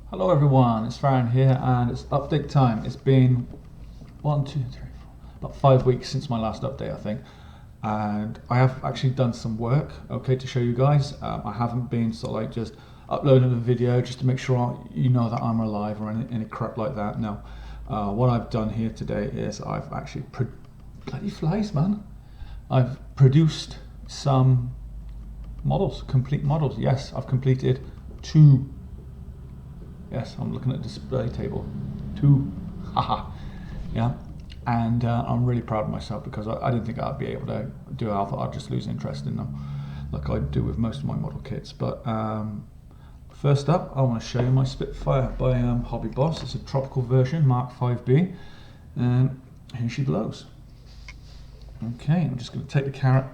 Hello everyone, it's Farron here and it's update time. It's been 5 weeks since my last update, I think. And I have actually done some work, okay, to show you guys. I haven't been sort of like just uploading a video just to make sure you know that I'm alive or any crap like that. No. What I've done here today is I've actually, bloody flies, man. I've produced some models, complete models. Yes, I've completed 2. Yes, I'm looking at the display table. 2, haha, yeah. And I'm really proud of myself because I didn't think I'd be able to do it. I thought I'd just lose interest in them, like I do with most of my model kits. But first up, I want to show you my Spitfire by Hobby Boss. It's a tropical version, Mark 5B, and here she blows. Okay, I'm just going to take the camera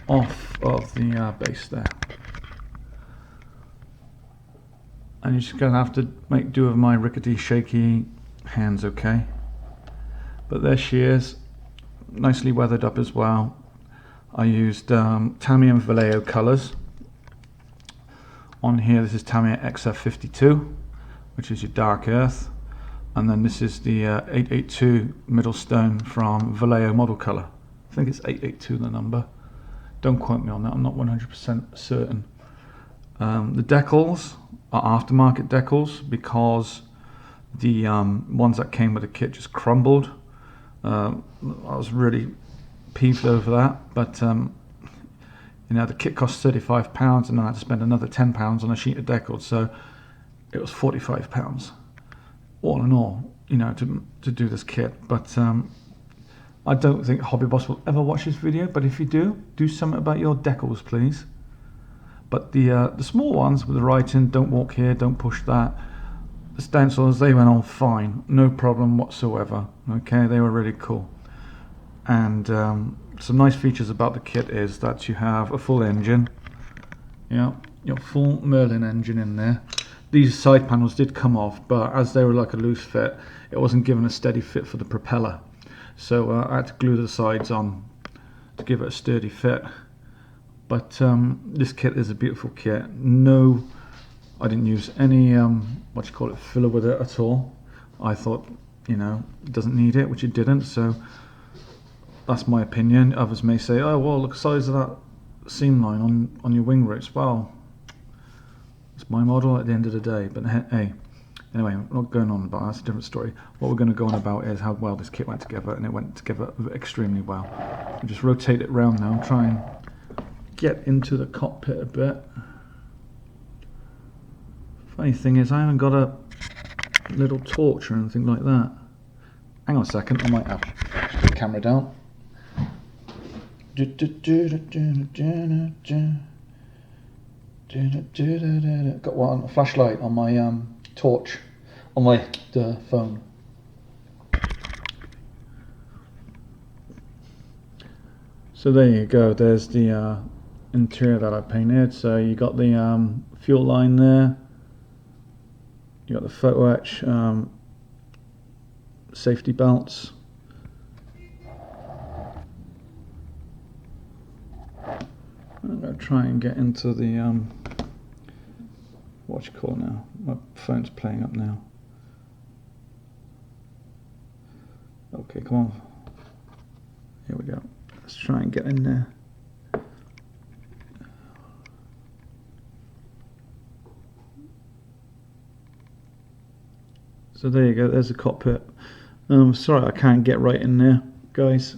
off of the base there. And you're just going to have to make do with my rickety, shaky hands, okay? But there she is, nicely weathered up as well. I used Tamiya and Vallejo colours. On here, this is Tamiya XF52, which is your dark earth. And then this is the 882 middle stone from Vallejo model colour. I think it's 882 the number. Don't quote me on that, I'm not 100% certain. The decals are aftermarket decals because the ones that came with the kit just crumbled. I was really peeved over that, but you know, the kit cost £35 and I had to spend another £10 on a sheet of decals, so it was £45 all in all, you know, to do this kit. But I don't think Hobby Boss will ever watch this video, but if you do something about your decals, please. But the small ones with the writing, don't walk here, don't push that, the stencils, they went on fine, no problem whatsoever. Okay, they were really cool. And some nice features about the kit is that you have a full engine, your full Merlin engine in there. These side panels did come off, but as they were like a loose fit, it wasn't given a steady fit for the propeller. So I had to glue the sides on to give it a sturdy fit. But this kit is a beautiful kit. No, I didn't use any filler with it at all. I thought, you know, it doesn't need it, which it didn't. So that's my opinion. Others may say, oh well, look at the size of that seam line on your wing roots. Well, it's my model at the end of the day. But hey, anyway, I'm not going on about that. That's a different story. What we're going to go on about is how well this kit went together, and it went together extremely well. I'll just rotate it around now and try and get into the cockpit a bit. Funny thing is, I haven't got a little torch or anything like that. Hang on a second, I might have to put the camera down. Got one, a flashlight on my torch on my phone. So there you go, there's the interior that I painted. So you got the fuel line there, you got the photo etch safety belts, I'm going to try and get into the what you call now, my phone's playing up now. Okay, come on, here we go, let's try and get in there. So there you go, there's the cockpit. Sorry I can't get right in there, guys.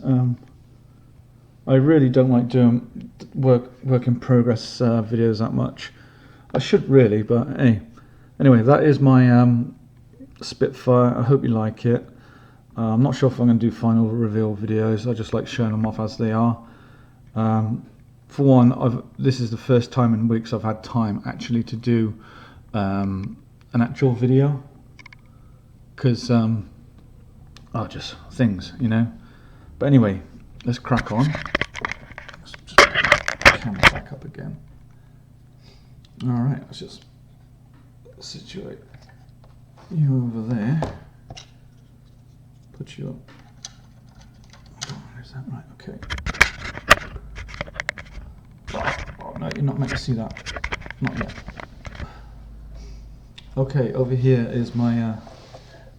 I really don't like doing work in progress videos that much. I should really, but hey. Anyway, that is my Spitfire. I hope you like it. I'm not sure if I'm going to do final reveal videos. I just like showing them off as they are. For one, this is the first time in weeks I've had time actually to do an actual video. Because just things, you know. But anyway, let's crack on. Let's just put the camera back up again. Alright, let's just situate you over there. Put you up. Is that right? Okay. Oh no, you're not meant to see that. Not yet. Okay, over here is my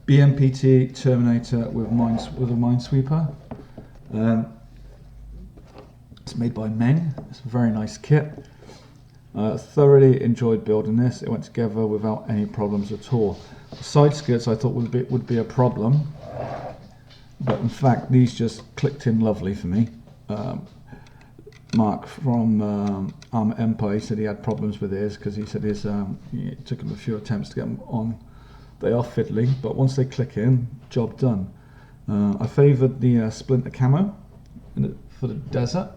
BMPT Terminator with a Minesweeper. It's made by Meng. It's a very nice kit. Thoroughly enjoyed building this. It went together without any problems at all. The side skirts I thought would be a problem, but in fact these just clicked in lovely for me. Mark from Armour Empire said he had problems with his because he said it took him a few attempts to get them on. They are fiddly, but once they click in, job done. I favoured the Splinter camo for the desert,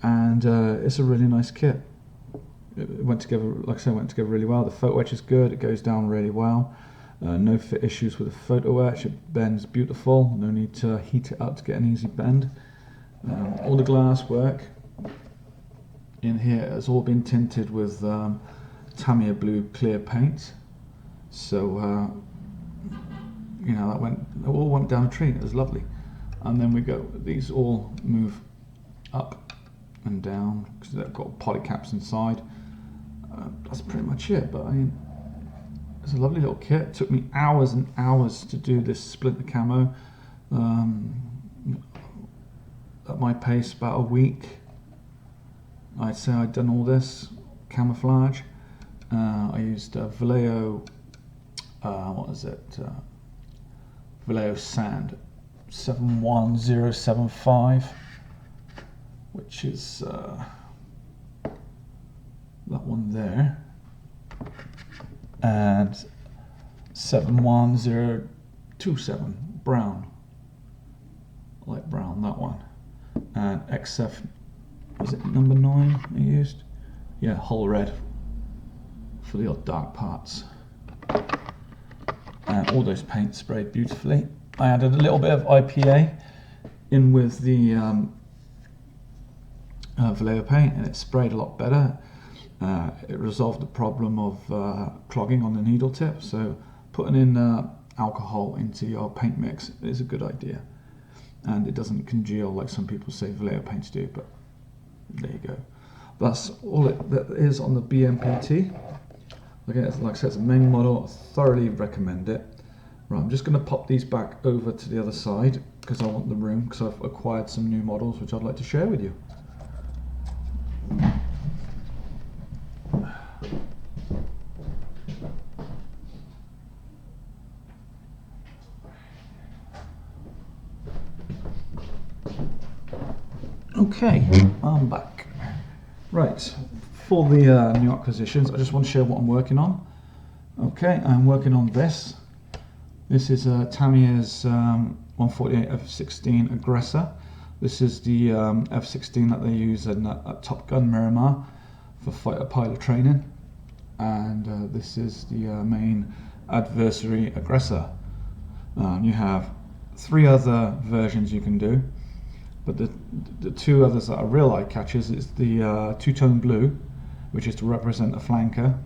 and it's a really nice kit. It went together, like I said, went together really well. The photo etch is good, it goes down really well. No fit issues with the photo etch, it bends beautiful, no need to heat it up to get an easy bend. All the glass work in here has all been tinted with Tamiya blue clear paint, so you know, it all went down a tree. It was lovely. And then these all move up and down because they've got poly caps inside. That's pretty much it, but I mean, it's a lovely little kit. It took me hours and hours to do this Splinter camo. At my pace, about a week. I'd say I'd done all this camouflage. I used Vallejo, Vallejo Sand 71075, which is that one there, and 71027 brown, light brown, that one. And XF, was it number 9 I used? Yeah, whole red for the odd dark parts. And all those paints sprayed beautifully. I added a little bit of IPA in with the Vallejo paint, and it sprayed a lot better. It resolved the problem of clogging on the needle tip, so putting in alcohol into your paint mix is a good idea. And it doesn't congeal like some people say Vallejo paints do, but there you go. That's all that is on the BMPT. Again, like I said, it's a Meng model. I thoroughly recommend it. Right, I'm just going to pop these back over to the other side because I want the room, because I've acquired some new models which I'd like to share with you. Okay, I'm back. Right, for the new acquisitions, I just want to share what I'm working on. Okay, I'm working on this. This is Tamiya's 148 F-16 Aggressor. This is the F-16 that they use at Top Gun Miramar for fighter pilot training. And this is the main adversary Aggressor. You have 3 other versions you can do. But the 2 others that are real eye catchers is the two-tone blue, which is to represent a flanker,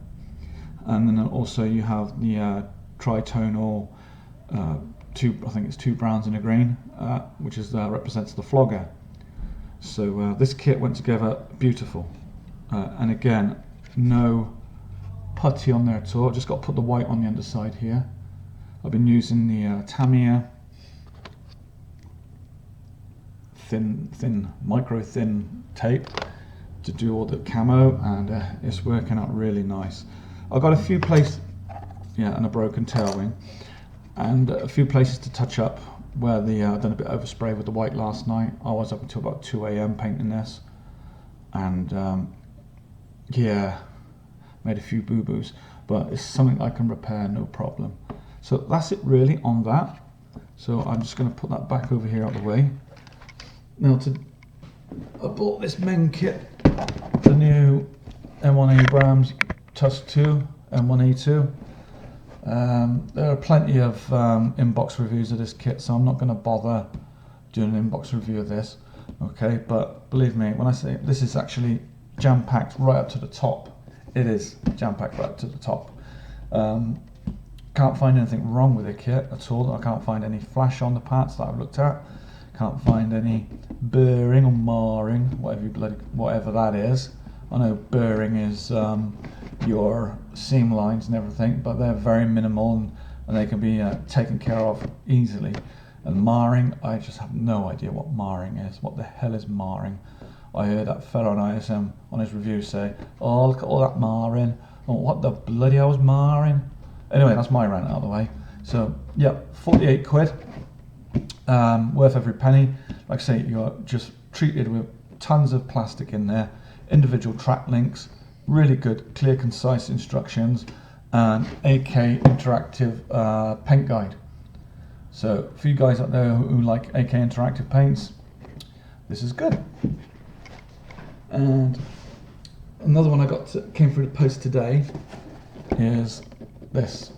and then also you have the tritonal I think it's 2 browns and a green, which is represents the flogger. So this kit went together beautiful, and again, no putty on there at all. Just got to put the white on the underside here. I've been using the Tamiya micro thin tape to do all the camo, and it's working out really nice. I've got a few places, and a broken tail wing, and a few places to touch up where I've done a bit of overspray with the white last night. I was up until about 2 AM painting this, and made a few boo-boos, but it's something I can repair no problem. So that's it really on that. So I'm just going to put that back over here out of the way. Now I bought this Meng kit, the new M1 Abrams Tusk 2, M1A2. There are plenty of inbox reviews of this kit, so I'm not going to bother doing an inbox review of this. Okay, but believe me, when I say this is actually jam-packed right up to the top, it is jam-packed right up to the top. Can't find anything wrong with the kit at all. I can't find any flash on the parts that I've looked at. Can't find any burring or marring, whatever that is. I know burring is your seam lines and everything, but they're very minimal and they can be taken care of easily. And marring, I just have no idea what marring is. What the hell is marring? I heard that fellow on ISM on his review say, oh, look at all that marring. Oh, what the bloody hell is marring? Anyway, that's my rant out of the way. So, yeah, 48 quid. Worth every penny. Like I say, you're just treated with tons of plastic in there, individual track links, really good, clear, concise instructions, and AK interactive paint guide. So for you guys out there who like AK interactive paints, this is good. And another one I got came through the post today is this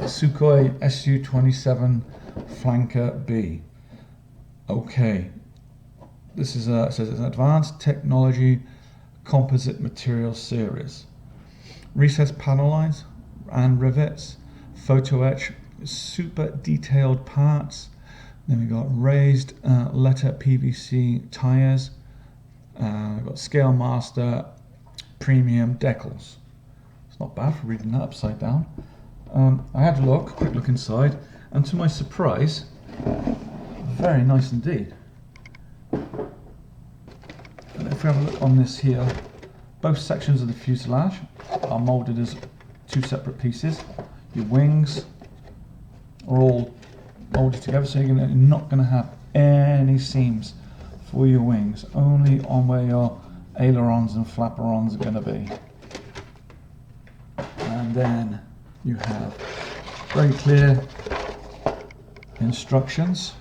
Sukhoi Su-27 Flanker B. Okay, this is it says it's an advanced technology composite material series. Recessed panel lines and rivets, photo etch, super detailed parts. Then we got raised letter PVC tires. We've got Scale Master premium decals. It's not bad for reading that upside down. I had a quick look inside, and to my surprise, very nice indeed. And if we have a look on this here, both sections of the fuselage are molded as two separate pieces. Your wings are all molded together, so you're not going to have any seams for your wings, only on where your ailerons and flaperons are going to be. And then you have very clear instructions,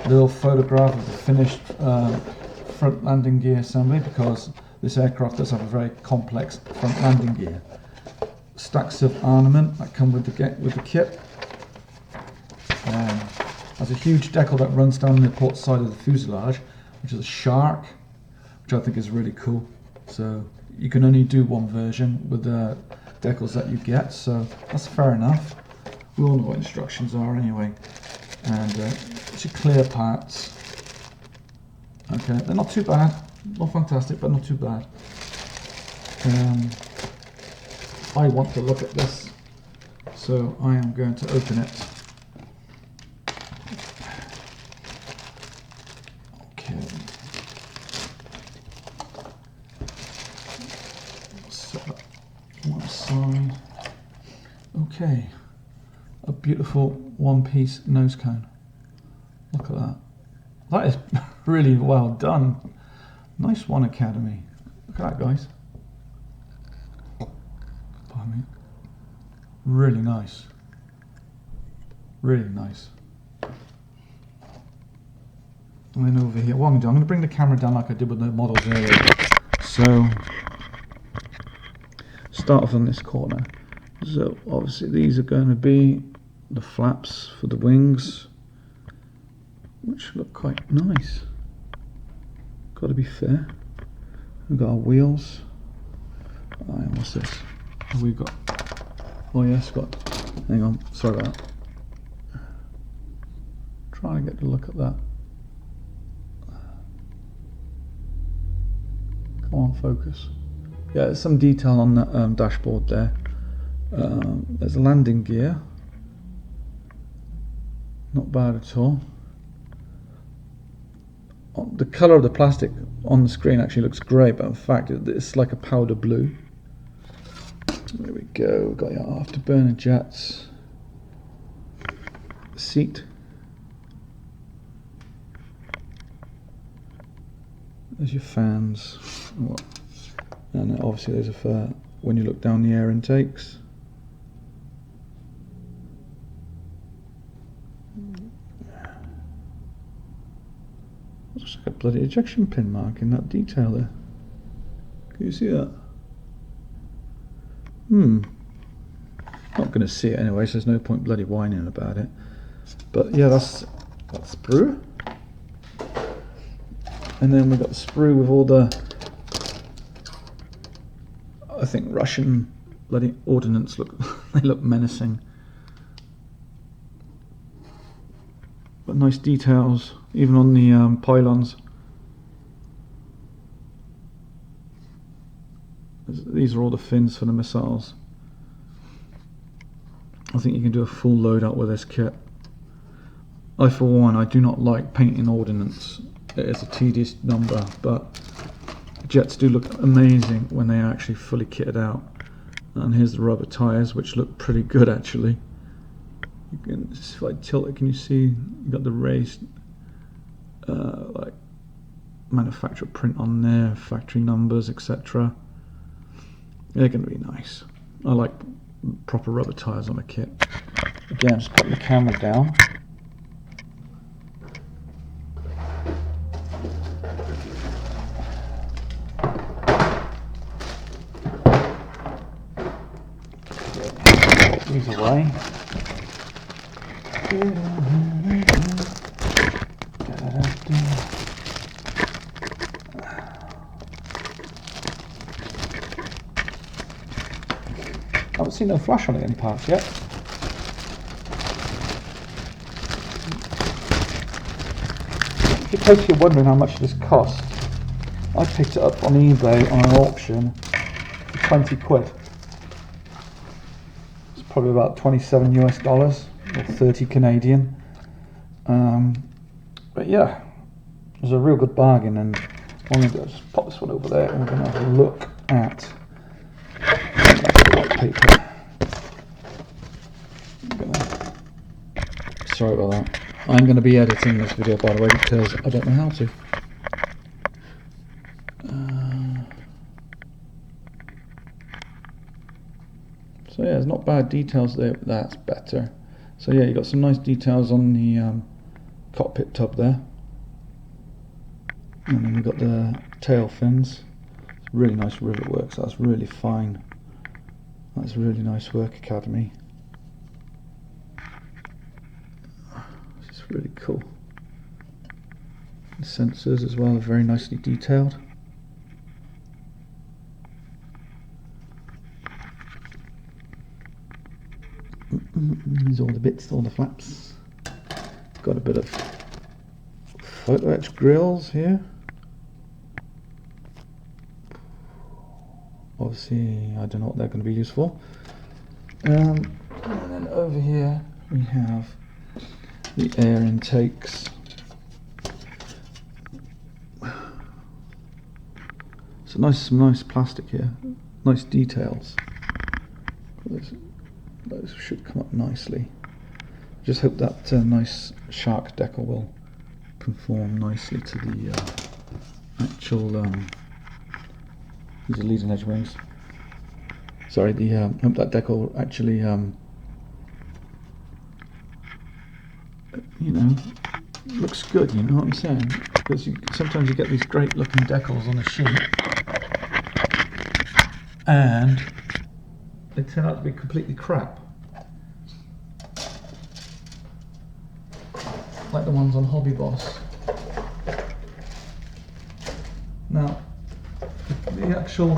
little photograph of the finished front landing gear assembly, because this aircraft does have a very complex front landing gear. Stacks of ornament that come with the kit. Has a huge decal that runs down the port side of the fuselage, which is a shark, which I think is really cool. So you can only do one version with the decals that you get, so that's fair enough. We all know what instructions are anyway. And it's your clear parts. Okay, they're not too bad, not fantastic, but not too bad. I want to look at this, so I am going to open it. Okay. Set that one side. Okay, a beautiful one-piece nose cone. Look at that. That is really well done. Nice one, Academy. Look at that, guys. Pardon me. Really nice. Really nice. And then over here, what I'm going to bring the camera down like I did with the models earlier. So, start off on this corner. So, obviously, these are going to be the flaps for the wings, which look quite nice. Got to be fair. We've got our wheels. And what's this? Have we got? Oh yes, got. Hang on, sorry about that. Trying to get to look at that. Come on, focus. Yeah, there's some detail on that dashboard there. There's a landing gear. Not bad at all. The colour of the plastic on the screen actually looks grey, but in fact it's like a powder blue. There we go, we've got your afterburner jets. Seat. There's your fans. And obviously there's a when you look down the air intakes. Looks like a bloody ejection pin mark in that detail there. Can you see that? Not going to see it anyway, so there's no point bloody whining about it. But yeah, that's sprue. And then we've got the sprue with all the, I think, Russian bloody ordnance. Look, they look menacing. But nice details, even on the pylons. these are all the fins for the missiles. I think you can do a full loadout with this kit. I, for one, I do not like painting ordnance. It is a tedious number, but jets do look amazing when they are actually fully kitted out. And here's the rubber tyres, which look pretty good actually. You can, if I tilt it, can you see you got the raised like manufacturer print on there, factory numbers, etc. They're going to be nice. I like proper rubber tyres on a kit. Again, just putting the camera down. Put these away. I haven't seen no flash on it any parts yet. In case you're wondering how much this cost, I picked it up on eBay on an auction for 20 quid. It's probably about 27 US dollars or 30 Canadian. But yeah, it was a real good bargain, and I'm going to just pop this one over there and we're going to have a look at white paper. Sorry about that. I'm going to be editing this video, by the way, because I don't know how to. So yeah, there's not bad details there, but that's better. So yeah, you got some nice details on the cockpit tub there. And then we've got the tail fins. It's really nice rivet work, so that's really fine. That's really nice work, Academy. This is really cool. The sensors as well are very nicely detailed. These are all the bits, all the flaps. Got a bit of photo etch grills here. Obviously, I don't know what they're going to be used for. And then over here we have the air intakes. So some nice plastic here, nice details. Those should come up nicely. Just hope that nice shark decal will conform nicely to the actual. These are leading edge wings. Sorry, hope that decal actually, you know, looks good. You know what I'm saying? Because sometimes you get these great looking decals on a sheet, and they turn out to be completely crap. Like the ones on Hobby Boss. Now, the actual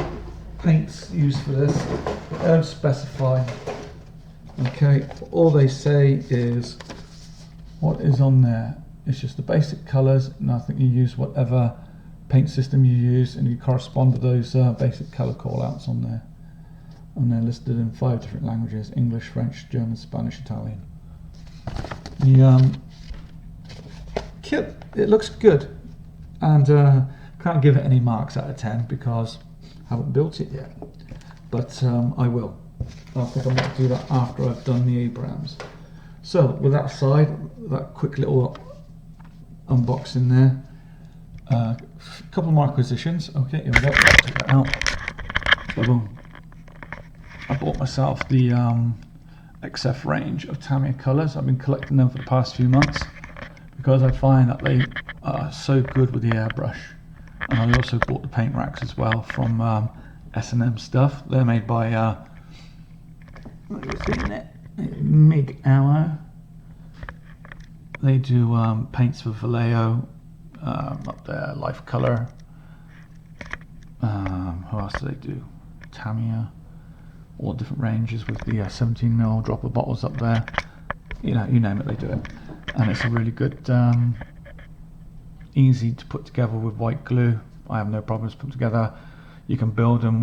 paints used for this, they don't specify. Okay, all they say is what is on there. It's just the basic colours, and I think you use whatever paint system you use, and you correspond to those basic colour callouts on there. And they're listed in 5 different languages: English, French, German, Spanish, Italian. The kit, it looks good, and can't give it any marks out of 10 because I haven't built it yet, but I will. I think I'm going to do that after I've done the Abrams. So with that aside, that quick little unboxing there, a couple more acquisitions. Okay, here we go. Let's take that out. So boom. I bought myself the XF range of Tamiya colours. I've been collecting them for the past few months because I find that they are so good with the airbrush. And I also bought the paint racks as well from S&M Stuff. They're made by MIG Arrow. They do paints for Vallejo, up there, Life Color. Who else do they do? Tamiya. All different ranges with the 17mm dropper bottles up there. You know, you name it, they do it. And it's a really good, easy to put together with white glue. I have no problems putting together. You can build them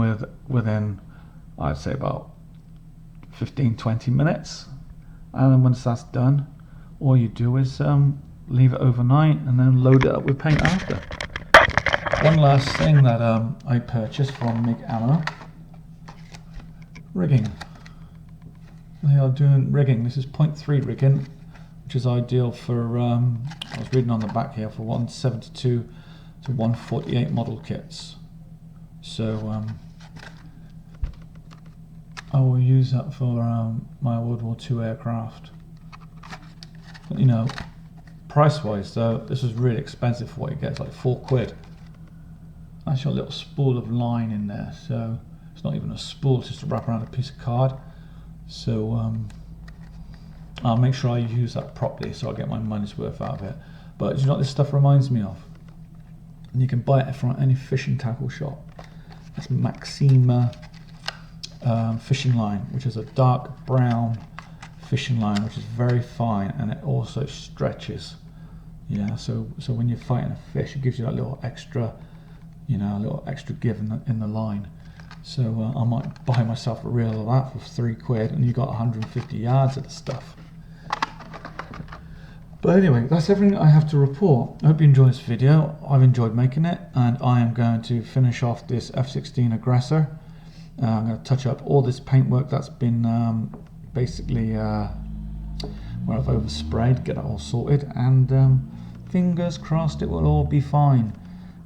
within, I'd say, about 15-20 minutes, and then once that's done, all you do is leave it overnight and then load it up with paint after. One last thing that I purchased from MIG Ammo: rigging. They are doing rigging. This is 0.3 rigging, which is ideal for, I was reading on the back here, for 172 to 148 model kits. So I will use that for my World War II aircraft. But, you know, price wise though, this is really expensive for what you get. It's like £4. That's your little spool of line in there, so it's not even a spool, it's just to wrap around a piece of card. So I'll make sure I use that properly so I get my money's worth out of it. But you know what this stuff reminds me of? And you can buy it from any fishing tackle shop. That's Maxima fishing line, which is a dark brown fishing line, which is very fine, and it also stretches. Yeah, so when you're fighting a fish, it gives you that little extra, you know, a little extra give in the line. So I might buy myself a reel of that for £3, and you got 150 yards of the stuff. But anyway, that's everything I have to report. I hope you enjoyed this video. I've enjoyed making it, and I am going to finish off this F-16 Aggressor. I'm going to touch up all this paintwork that's been basically where I've oversprayed, get it all sorted, and fingers crossed it will all be fine.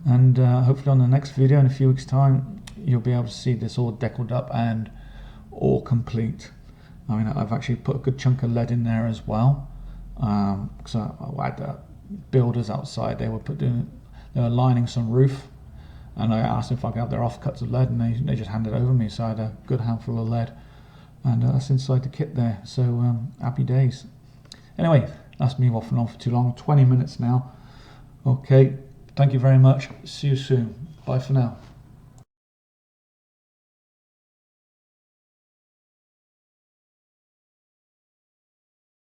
And hopefully on the next video in a few weeks time, you'll be able to see this all deckled up and all complete. I mean, I've actually put a good chunk of lead in there as well, because I had builders outside. They were lining some roof, and I asked them if I could have their offcuts of lead, and they just handed it over me. So I had a good handful of lead, and that's inside the kit there. So happy days. Anyway, that's me waffling on for too long. 20 minutes now. Okay, thank you very much. See you soon. Bye for now.